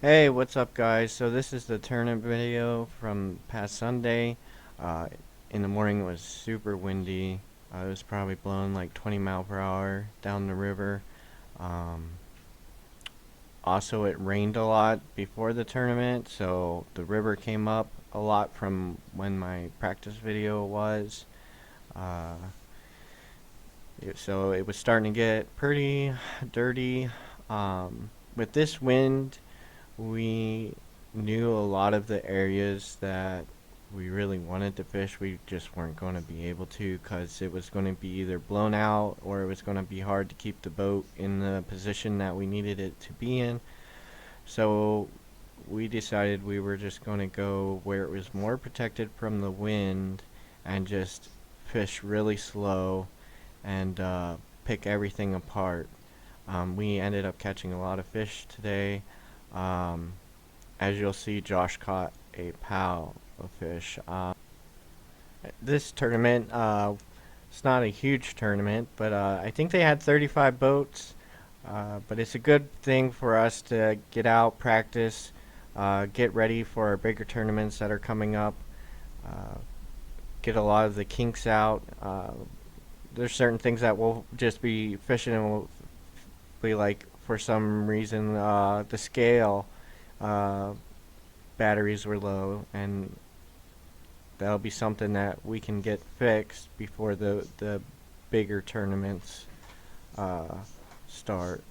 Hey, what's up guys? So this is the tournament video from past Sunday. Uh, in the morning it was super windy. It was probably blowing like 20 mile per hour down the river. Um, Also it rained a lot before the tournament, so the river came up a lot from when my practice video was. Uh, so it was starting to get pretty dirty. With this wind, we knew a lot of the areas that we really wanted to fish. We just weren't going to be able to because it was going to be either blown out or it was going to be hard to keep the boat in the position that we needed it to be in. So we decided we were just going to go where it was more protected from the wind and just fish really slow and pick everything apart. We ended up catching a lot of fish today. Um, as you'll see, Josh caught a pile of fish. This tournament, it's not a huge tournament, but I think they had 35 boats. But it's a good thing for us to get out, practice, get ready for our bigger tournaments that are coming up, get a lot of the kinks out. There's certain things that we'll just be fishing and we'll be like, for some reason, the scale batteries were low, and that'll be something that we can get fixed before the bigger tournaments start.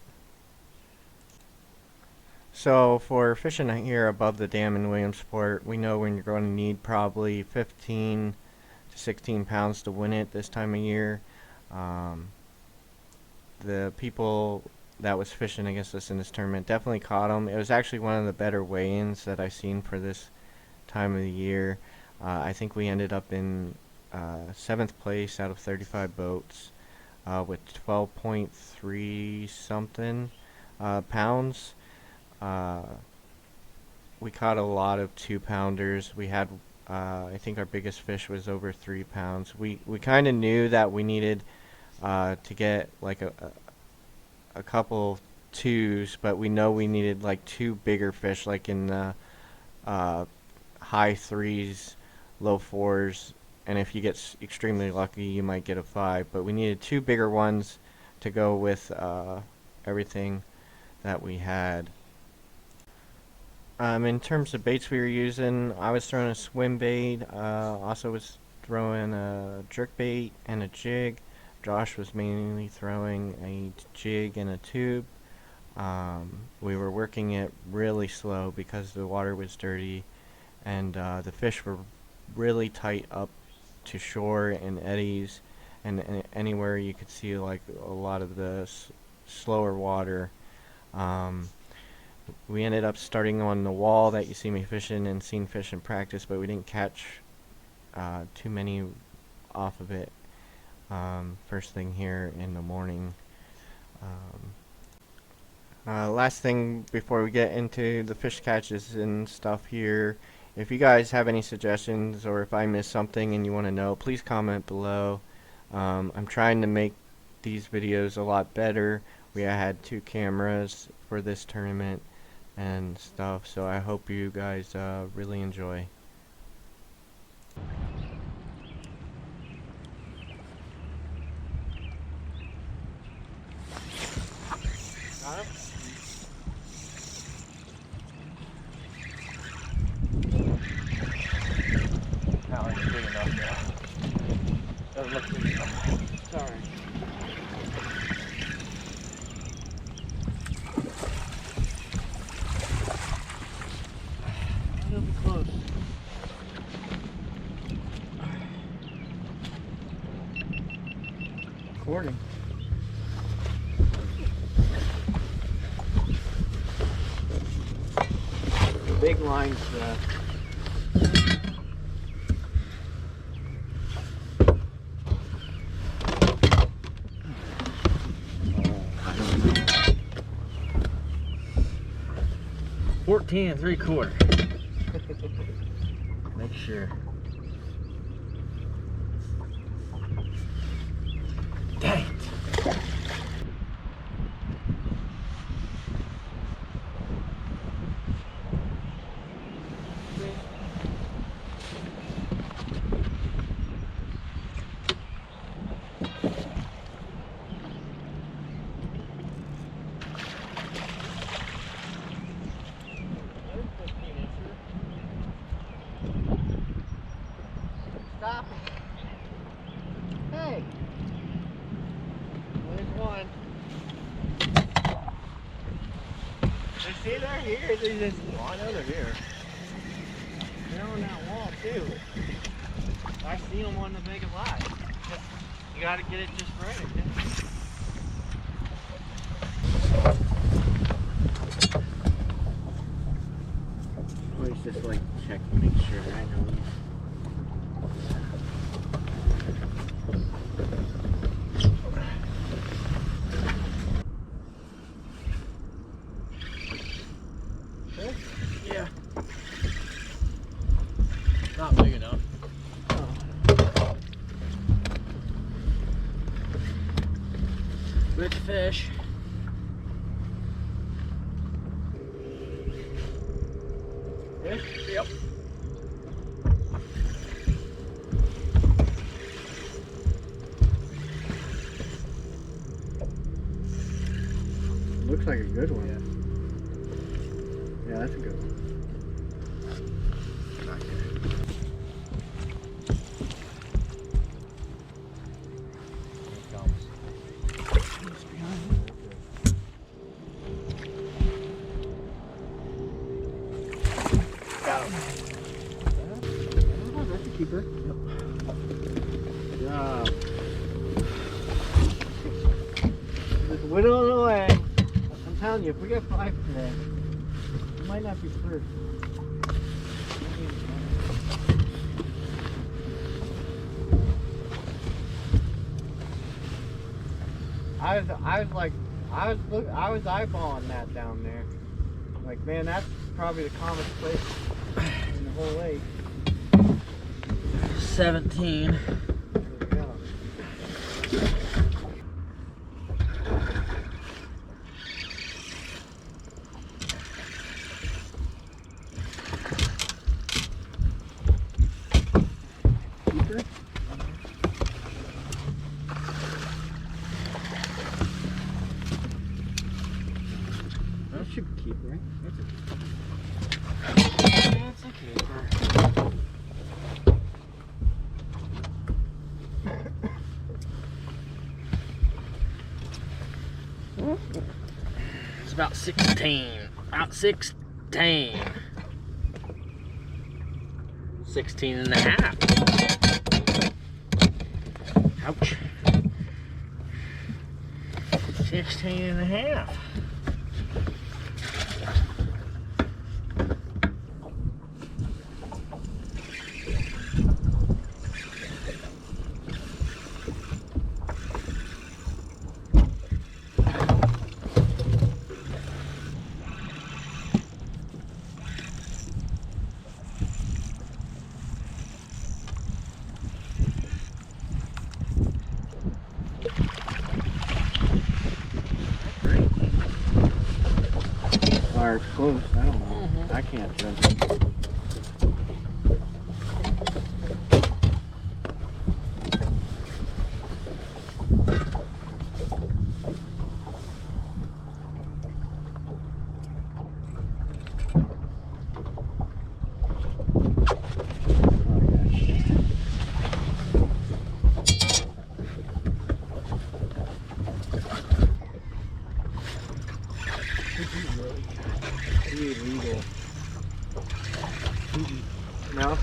So for fishing here above the dam in Williamsport, we know when you're going to need probably 15 to 16 pounds to win it this time of year. The people that was fishing against us in this tournament definitely caught them. It was actually one of the better weigh-ins that I've seen for this time of the year. I think we ended up in 7th place out of 35 boats with 12.3 something pounds. We caught a lot of 2-pounders. We had, I think our biggest fish was over 3 pounds. We kind of knew that we needed to get like a couple twos, but we know we needed like 2 bigger fish, like in the high 3s, low 4s, and if you get extremely lucky, you might get a 5. But we needed 2 bigger ones to go with everything that we had. In terms of baits we were using, I was throwing a swim bait, also was throwing a jerk bait and a jig. Josh was mainly throwing a jig and a tube. We were working it really slow because the water was dirty, and the fish were really tight up to shore and eddies, and anywhere you could see like a lot of the slower water. We ended up starting on the wall that you see me fishing and seen fish in practice, but we didn't catch too many off of it first thing here in the morning. Last thing before we get into the fish catches and stuff here, if you guys have any suggestions or if I missed something and you want to know, please comment below. I'm trying to make these videos a lot better. We had 2 cameras for this tournament and stuff, so I hope you guys really enjoy. Got him? No, it's big enough now. Doesn't look big enough. Sorry. It'll be close. Recording. Big lines. $14.75. Make sure. Dang it. See, they're here. They just, oh, I know they're here. They're on that wall too. I see them on the big light. You gotta get it just right. Always just like check to make sure I know. Yeah. Not big enough. Good fish. Fish? Yep. Looks like a good one. Yeah, that's a good one. Not good. Here it comes. It's behind me. Got him. Oh, that's a keeper. Yep. Good job. Just whittling away. I'm telling you, if we get 5 today, it might not be first. I was eyeballing that down there. Like, man, that's probably the calmest place in the whole lake. 17. There we go. Keeper? That should keep, right? That's a keeper. It's about 16. About 16. 16 and a half. Ouch. 16 and a half. Or close, I don't know. I can't judge it. Illegal. No?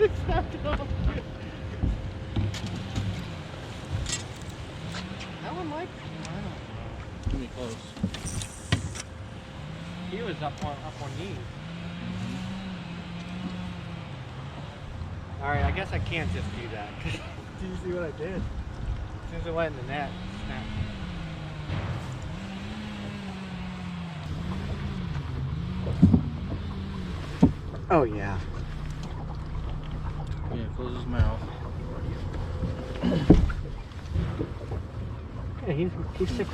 It snapped off. That one like, I don't know. Give me close. He was up on knees. Alright, I guess I can't just do that. Did you see what I did? As soon as it went in the net, it snapped. Oh yeah. Yeah, close his mouth. Yeah, he's 6 feet.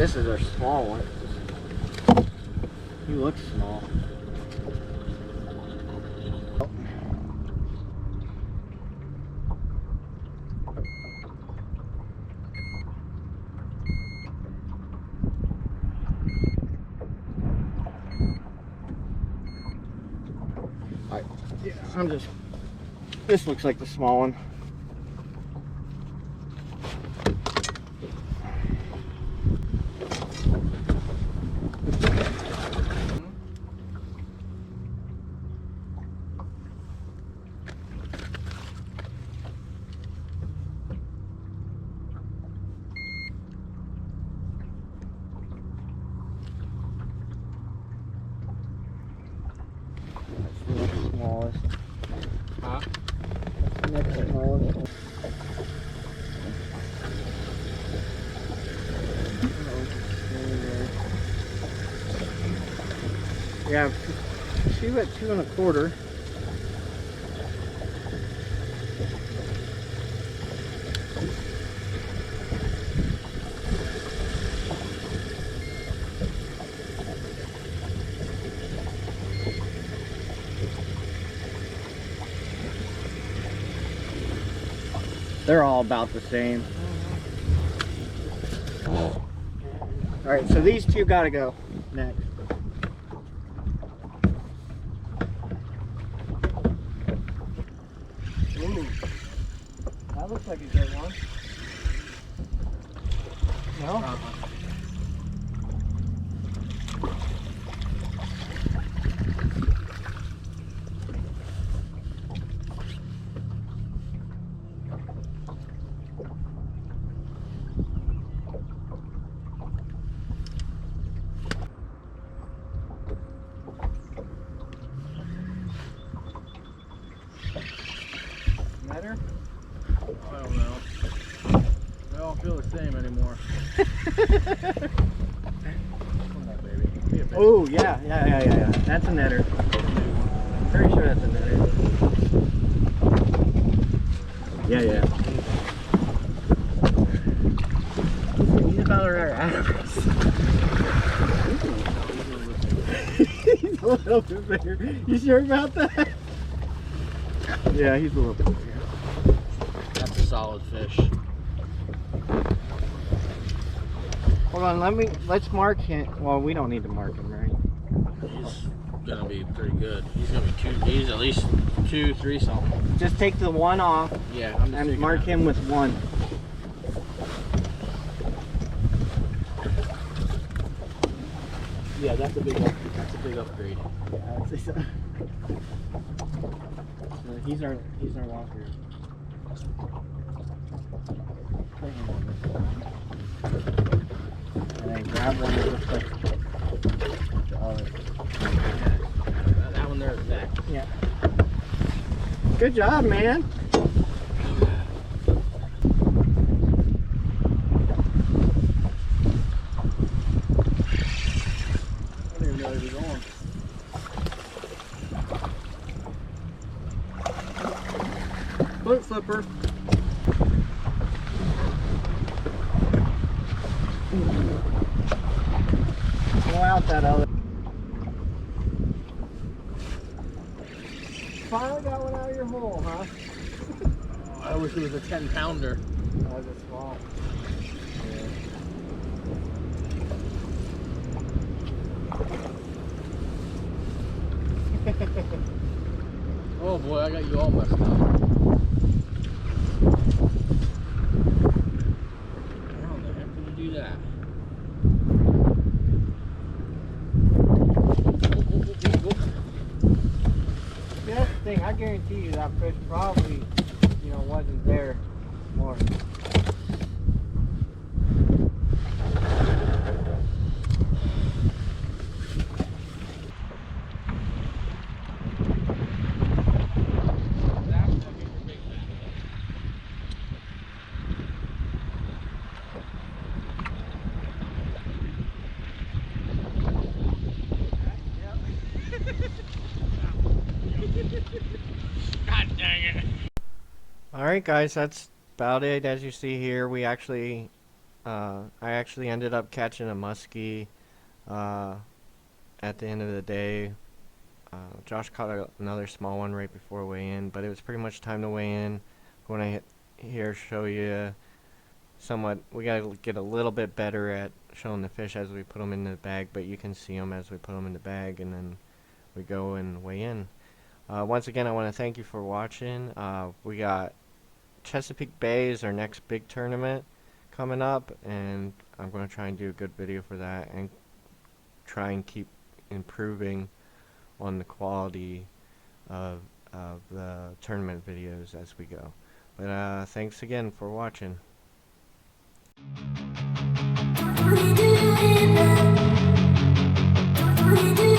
This is our small one. He looks small. Alright, yeah, this looks like the small one. That's the smallest. Huh? That's the next smallest. Yeah, 2 at 2 1/4. They're all about the same. Alright, so these two gotta go next. Ooh, that looks like a good one. No? Better? I don't know. They don't feel the same anymore. Come on, baby. Be a baby. Oh, yeah. That's a netter. I'm pretty sure that's a netter. Yeah. He's about our average. He's a little bit bigger. You sure about that? Yeah, he's a little bit bigger. That's a solid fish. Hold on, let's mark him. Well, we don't need to mark him, right? He's gonna be pretty good. He's gonna be he's at least 2, 3 something. Just take the one off Yeah, I'm just and taking mark that. him with 1. Yeah, that's a big upgrade. Yeah, I'd say so. He's our walker. Put him on this one. And then grab one that looks like the other. That one there is back. Yeah. Good job, man. I don't even know where he's going. Boat flipper. Pull out that other. Finally got one out of your hole, huh? I wish it was a 10-pounder. That was a small. Oh boy, I got you all messed up. How the heck did you do that? Yeah, that's the thing. I guarantee you that fish probably, wasn't there more. God dang it. Alright guys, that's about it. As you see here, we actually I actually ended up catching a muskie uh, at the end of the day. Josh caught another small one right before weigh-in, but it was pretty much time to weigh in. When I here show you somewhat, we gotta get a little bit better at showing the fish as we put them in the bag, but you can see them as we put them in the bag, and then we go and weigh in. Once again, I want to thank you for watching. We got Chesapeake Bay is our next big tournament coming up, and I'm going to try and do a good video for that and try and keep improving on the quality of the tournament videos as we go. But thanks again for watching. We do it.